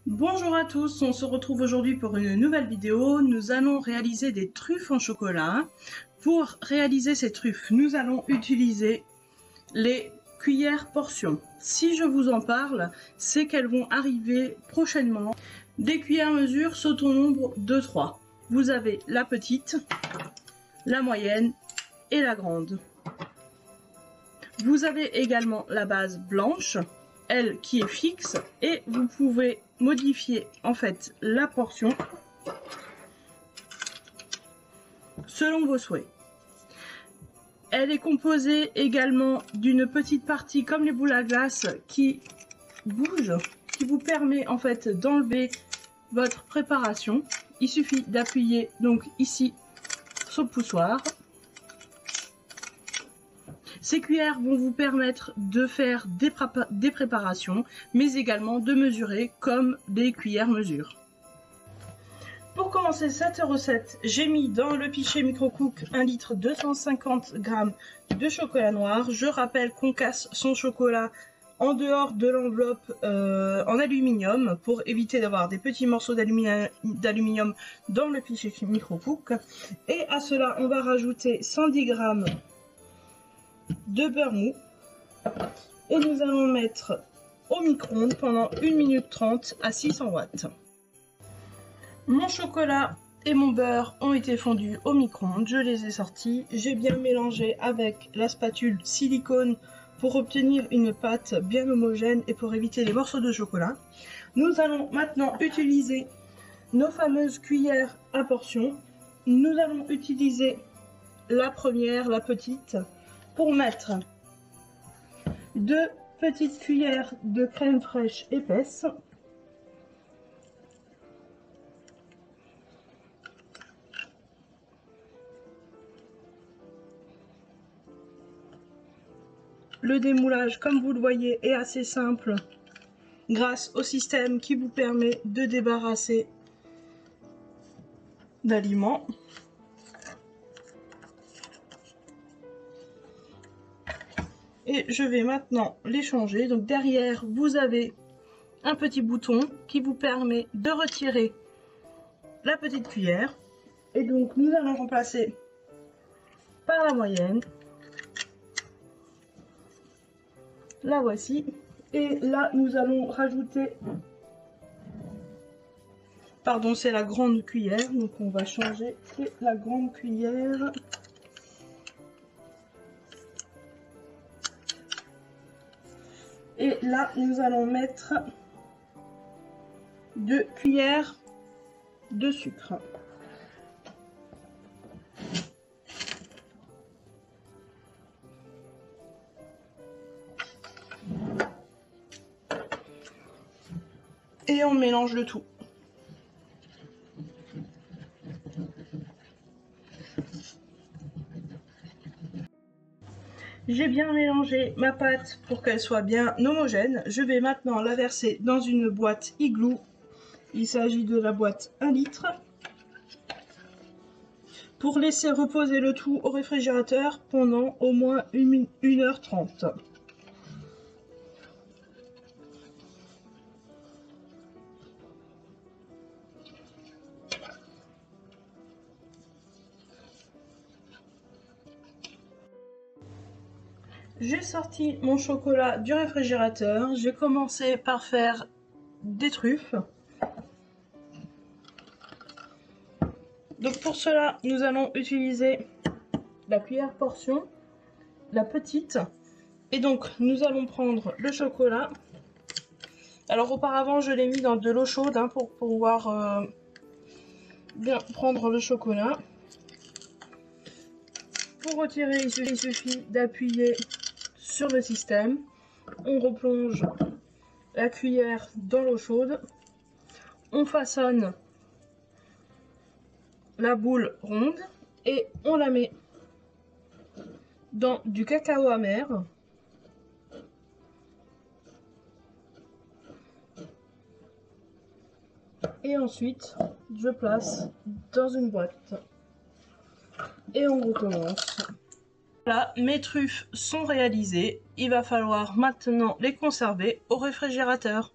Bonjour à tous, on se retrouve aujourd'hui pour une nouvelle vidéo. Nous allons réaliser des truffes en chocolat. Pour réaliser ces truffes, nous allons utiliser les cuillères portions. Si je vous en parle, c'est qu'elles vont arriver prochainement. Des cuillères mesure sont au nombre de 3. Vous avez la petite, la moyenne et la grande. Vous avez également la base blanche, elle qui est fixe, et vous pouvez modifier en fait la portion selon vos souhaits. Elle est composée également d'une petite partie comme les boules à glace qui bouge, qui vous permet en fait d'enlever votre préparation. Il suffit d'appuyer donc ici sur le poussoir. Ces cuillères vont vous permettre de faire des préparations, mais également de mesurer comme des cuillères mesure. Pour commencer cette recette, j'ai mis dans le pichet Microcook 1 litre 250 g de chocolat noir. Je rappelle qu'on casse son chocolat en dehors de l'enveloppe en aluminium pour éviter d'avoir des petits morceaux d'aluminium dans le pichet Microcook. Et à cela, on va rajouter 110 g de beurre mou et nous allons mettre au micro-ondes pendant 1 minute 30 à 600 watts. Mon chocolat et mon beurre ont été fondus au micro-ondes, je les ai sortis, j'ai bien mélangé avec la spatule silicone pour obtenir une pâte bien homogène et pour éviter les morceaux de chocolat. Nous allons maintenant utiliser nos fameuses cuillères à portions. Nous allons utiliser la première, la petite, pour mettre 2 petites cuillères de crème fraîche épaisse, le démoulage, comme vous le voyez, est assez simple grâce au système qui vous permet de débarrasser d'aliments. Et je vais maintenant les changer. Donc derrière, vous avez un petit bouton qui vous permet de retirer la petite cuillère. Et donc nous allons remplacer par la moyenne. La voici. Et là, nous allons rajouter... Pardon, c'est la grande cuillère. Donc on va changer. C'est la grande cuillère. Et là, nous allons mettre 2 cuillères de sucre. Et on mélange le tout. J'ai bien mélangé ma pâte pour qu'elle soit bien homogène. Je vais maintenant la verser dans une boîte igloo. Il s'agit de la boîte 1 litre. Pour laisser reposer le tout au réfrigérateur pendant au moins 1h30. J'ai sorti mon chocolat du réfrigérateur. J'ai commencé par faire des truffes. Donc pour cela, nous allons utiliser la cuillère portion, la petite. Et donc nous allons prendre le chocolat. Alors auparavant, je l'ai mis dans de l'eau chaude pour pouvoir bien prendre le chocolat. Pour retirer, il suffit d'appuyer sur le système. On replonge la cuillère dans l'eau chaude. On façonne la boule ronde et on la met dans du cacao amer. Et ensuite, je place dans une boîte. Et on recommence. Voilà, mes truffes sont réalisées. Il va falloir maintenant les conserver au réfrigérateur.